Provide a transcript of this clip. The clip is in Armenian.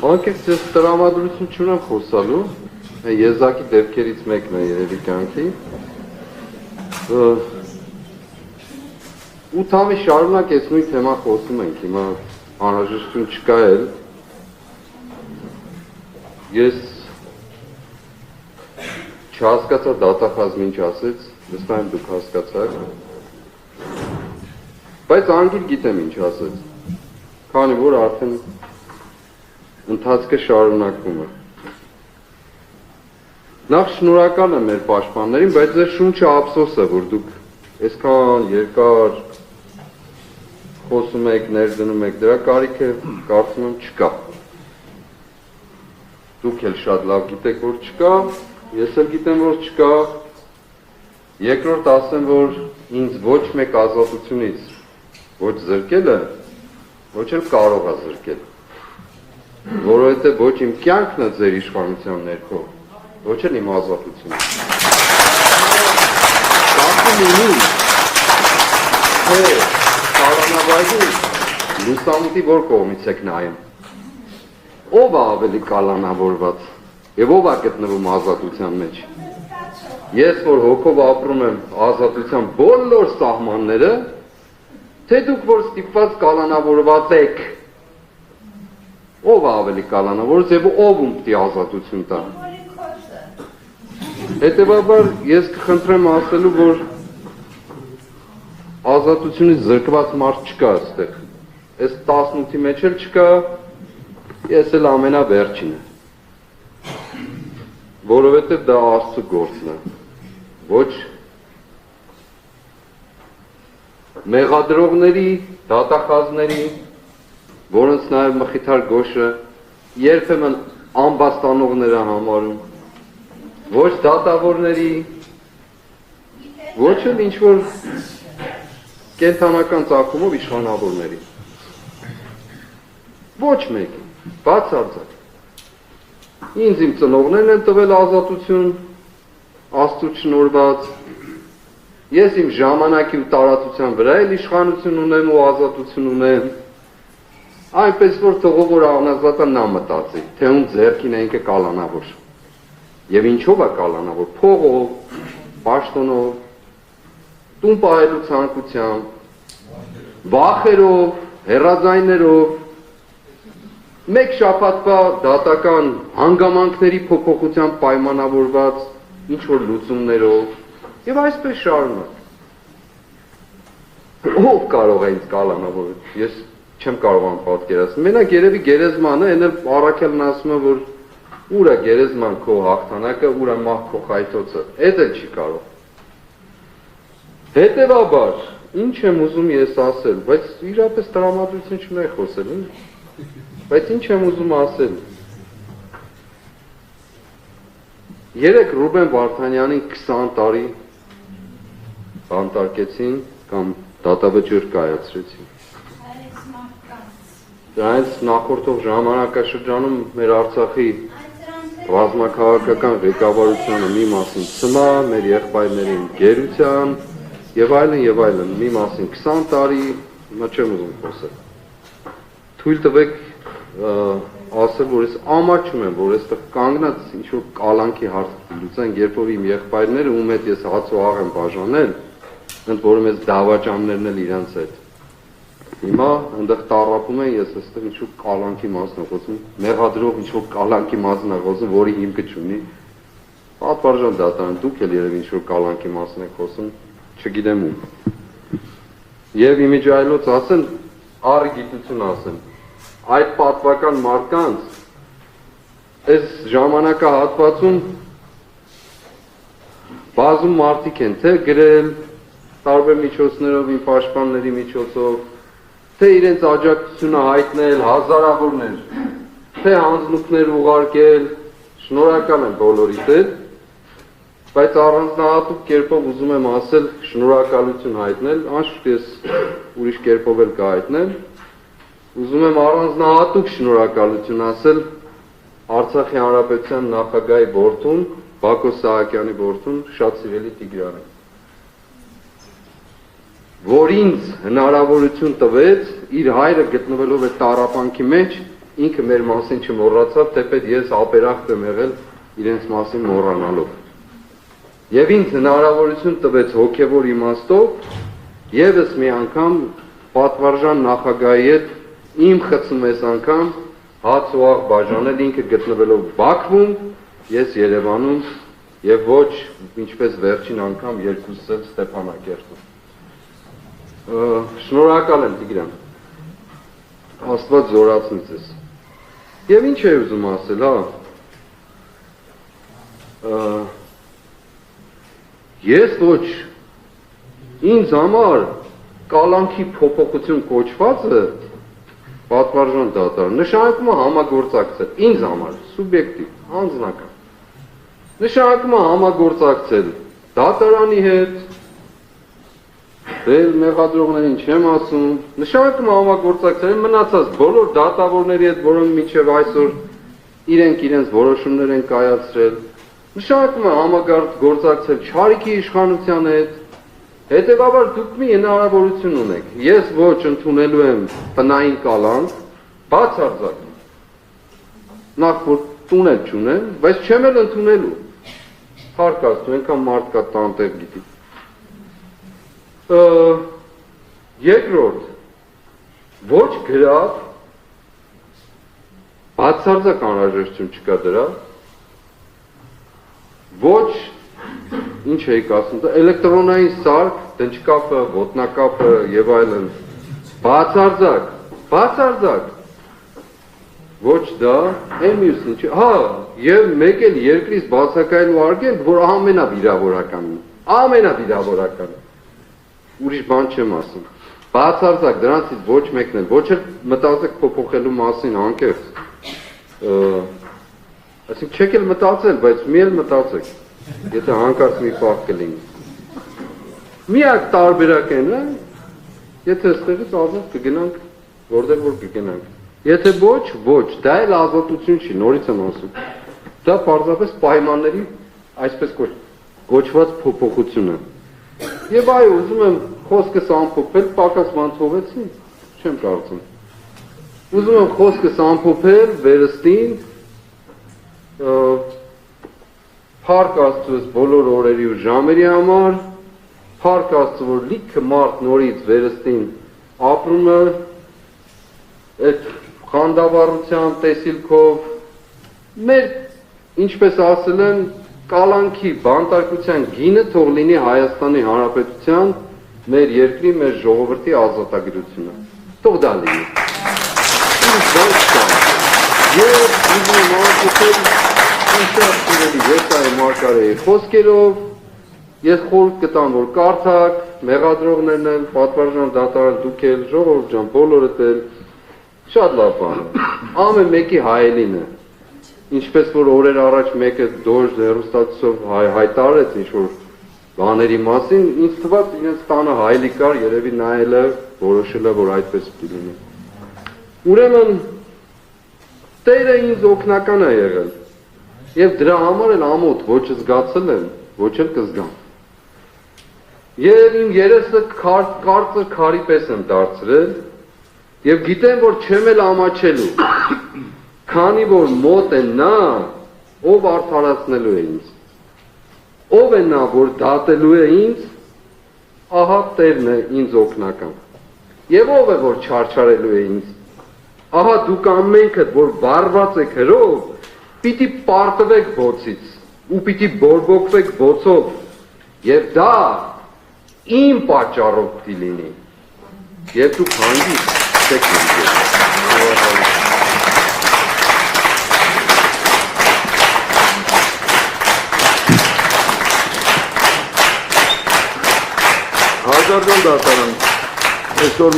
Անկեղծ ես տրամադրություն չունեմ խոսալու, եզակի դեպքերից մեկն է երևի կյանքի։ 8 ամիս շարունակ ես նույն թեման խոսում ենք, հիմա անհրաժեշտություն չկա էլ։ Ես չհասկացա դատախազն ինչ ասեց, վստահ եմ դուք հասկացաք։ Բայց անգիր գիտեմ ինչ ասեց, քանի որ արդեն ընթացքը շարունակվում է։ Նախ շնորհակալ եմ մեր պաշտպաններին, բայց ձեր շունչը ափսոս է, որ դուք այսքան երկար խոսում եք, ներդնում եք, դրա կարիքը կարծում եմ չկա։ Դուք էլ շատ լավ գիտեք, որ չկա, ես էլ գիտեմ, որ չկա։ Երկրորդ ասեմ, որ ինձ ոչ մեկ ազատությունից ոչ զրկել է, ոչ էլ կարող է զրկել։ Որովհետև ոչ իմ կյանքն է ձեր իշխանության ներքո, ոչ էլ իմ ազատությունը։ Կարծում ունիմ, թե կալանավայրում լուսամուտի որ կողմից եք նայում, ով է ավելի կալանավորված և ով է գտնվում ազատության մեջ։ Ես, որ հոգով ապրում եմ ազատության բոլոր սահմանները, թե դուք, որ ստիպված կալանավորված եք, ով է ավելի կալանավորված և ով պիտի ազատություն տա։ Հետևաբար ես կխնդրեմ ասելու, որ ազատությունից զրկված մարդ չկա այստեղ։ Այս 18-ի մեջ էլ չկա, ես էլ ամենավերջին եմ։ Որովհետև դա Աստծո գործն է, ոչ մեղադրողների, դատախազների, որոնց նաև մխիթար գոշը երբեմն ամբաստանողները համարում, ոչ դատավորների, ոչ էլ ինչ-որ կենթանական ծագումով իշխանավորների։ Ոչ մեկ, բացարձակ։ Ինձ իմ ծնողներն են տվել ազատություն, Աստծո շնորհված, ես իմ ժամանակի ու տարածության վրա էլ իշխանություն ունեմ ու ազատություն ունեմ, այնպես որ թողով որ Աղնազատը նա մտածի, թե ում ձեռքին է ինքը կալանավոր։ Եվ ինչով է կալանավոր, փողով, պաշտոնով, տուն պահելու ցանկությամբ, վախերով, հեռաձայներով, մեկ շաբաթվա դատական հանգամանքների փոփոխությամբ պայմանավորված ինչ-որ լուծումներով և այսպես շարունակ։ Ով կարող է ինձ կալանավորել, ես չեմ կարող պատկերացնել, մենակ երևի գերեզմանը, այն էլ Առաքելն ասում է, որ ուր է գերեզման քո հաղթանակը, ուր է մահ քո խայթոցը, էդ էլ չի կարող։ Հետևաբար, ինչ եմ ուզում ես ասել, բայց իրապես տրամադրություն չունեի խոսել, բայց ինչ եմ ուզում ասել։ Երեք Ռուբեն Վարդանյանին 20 տարի բանտարկեցին կամ դատավճիռ կայացրեցին։ Դրանից նախորդող ժամանակաշրջանում մեր Արցախի ռազմաքաղաքական ղեկավարությանը մի մասին ցմա, մեր եղբայրներին գերության եւ այլն, մի մասին 20 տարի, հիմա չեմ ուզում խոսել։ Թույլ տվեք ասել, որ ես ամաչում եմ, որ այստեղ կանգնած ինչ-որ կալանքի հարց լուծենք, երբ որ իմ եղբայրները, ում հետ ես հաց ու աղ եմ բաժանել, ընդ որում ես դավաճաններն էլ իրանց հետ։ Հիմա այնտեղ տառապում են, ես այստեղ ինչ-որ կալանքի մասն եմ խոսում, մեղադրող ինչ-որ կալանքի մասն եմ խոսում, որի հիմքը չունի։ Պատվարժան դատարան, դուք էլ երևի ինչ-որ կալանքի մասն եք խոսում, չգիտեմ ում։ Եվ իմիջայլոց ասեն, առի գիտություն ասեն, այդ պատվական մարդկանց այս ժամանակահատվածում բազում մարդիկ են թե գրել տարբեր միջոցներով, իմ պաշտպանների միջոցով, թե իրենց աջակցությունը հայտնել հազարավորներ, թե հանձնուկներ ուղարկել, շնորհակալ եմ բոլորիդ հետ, բայց առանձնահատուկ կերպով ուզում եմ ասել շնորհակալություն հայտնել, անշուշտ ես ուրիշ կերպով էլ կհայտնել, ուզում եմ առանձնահատուկ շնորհակալություն ասել Արցախի Հանրապետության նախագահի որդուն, Բակո Սահակյանի որդուն, շատ սիրելի Տիգրանին, որ ինձ հնարավորություն տվեց իր հայրը գտնվելով է տառապանքի մեջ ինքը մեր մասին չմոռացավ, թեպետ ես ապերախտ եմ եղել իրենց մասին մոռանալով։ Եվ ինձ հնարավորություն տվեց հոգևոր իմաստով եւս մի անգամ պատվարժան նախագահի հետ իմ խցումես անգամ հաց ու աղ բաժանել, ինքը գտնվելով Բաքվում, ես Երևանում եւ ոչ ինչպես վերջին անգամ երկուսս էլ Ստեփանակերտում։ Շնորհակալ եմ Տիգրան։ Աստված զորացնի ձեզ։ Եվ ինչ է ուզում ասել, հա։ Ես ոչ ինձ համար կալանքի փոփոխություն կոչվածը պատվարժան դատարան նշանակում է համագործակցել ինձ համար սուբյեկտիվ, անձնական։ Նշանակում է համագործակցել դատարանի հետ, դեր մեղադրողներին չեմ ասում, նշանակում է համագործակցել մնացած բոլոր դատավորների հետ, որոնք մինչև այսօր իրենց որոշումներ են կայացրել, նշանակում է համագործակցել Չարիքի իշխանության հետ, հետևաբար դուք մի հնարավորություն ունեք, ես ոչ ընդունելու եմ տնային կալանք, բացարձակ, նախ որ տուն էլ չունեմ, բայց չեմ էլ ընդունելու, հարկասում, ենքան մարդ կա տանտեղ գիտի։ Երկրորդ, ոչ գրավ, բացարձակ անհրաժեշտություն չկա դրա, ոչ, ինչ էիք ասում, էլեկտրոնային սարք, դնչկապը, ոտնակապը եւ այլն, բացարձակ, ոչ դա, այն մյուսն չի, հա, եւ մեկ էլ երկրից բացակայելու արգել, որ ամենավիրավորականն, ուրիշ բան չեմ ասում, բացարձակ, դրանցից ոչ մեկն էլ, ոչ էլ մտածեք փոփոխելու մասին անկեղծ, այսինքն չեք էլ մտածել, բայց մի էլ մտածեք, եթե հանկարծ մի պահ կլինի։ Միակ տարբերակն է, եթե այստեղից ազատ կգնանք, որտեղ որ կգնանք։ Եթե ոչ, դա էլ ազատություն չի, նորից եմ ասում։ Դա պարզապես պայմանների, այսպես կոչված փոփոխությունը։ Եվ այո, ուզում եմ խոսքս ամփոփել, պակաս ման թողեցի, չեմ կարծում։ Ուզում եմ խոսքս ամփոփել վերստին, փառք Աստծուց բոլոր օրերի ու ժամերի համար, փառք Աստծո, որ լիքը մարդ նորից վերստին ապրում է, այդ խանդավառության տեսիլքով, մեր, ինչպես ասել են, կալանքի բանտարկության գինը թող լինի Հայաստանի Հանրապետության, մեր երկրի, մեր ժողովրդի ազատագրությունը։ Թող դա լինի։ Եվ ուզում եմ ամփոփել ինքնուրույն սիրելի Եսայի Մարգարեի խոսքերով, ես խորհուրդ կտամ, որ կարդաք, մեղադրողներն են, պատվարժան դատարան դուք էլ, ժողովուրդ ջան, բոլորդ էլ, շատ լավ բան է, ամեն մեկի հայելին է, ինչպես որ օրեր առաջ մեկը դոժ հեռուստացույցով հայտարարեց ինչ-որ բաների մասին, ինձ թվաց իրենց տանը հայելի կար, երևի նայել է, որոշել է, որ այդպես պիտի լինի։ Ուրեմն Տերը ինձ օգնական է եղել, եւ դրա համար էլ ամոթ ոչ զգացել եմ, ոչ էլ կզգամ։ Եվ իմ երեսը կարծր քարի պես եմ դարձրել, եւ գիտեմ, որ չեմ էլ ամաչելու, քանի որ մոտ է նա, ով արդարացնելու է ինձ, ով է նա, որ դատելու է ինձ, ահա Տերն է ինձ օգնական, եւ ով է, որ չարչարելու է ինձ, ահա դուք ամենքդ, որ վառված եք հրով, պիտի պարտվեք բոցից, ու պիտի բորբոքվեք բոցով, եւ դա իմ պատճառով պիտի լինի, եւ դուք հանգիստ չեք լինի։ Հարգարժան դատարան, այսօր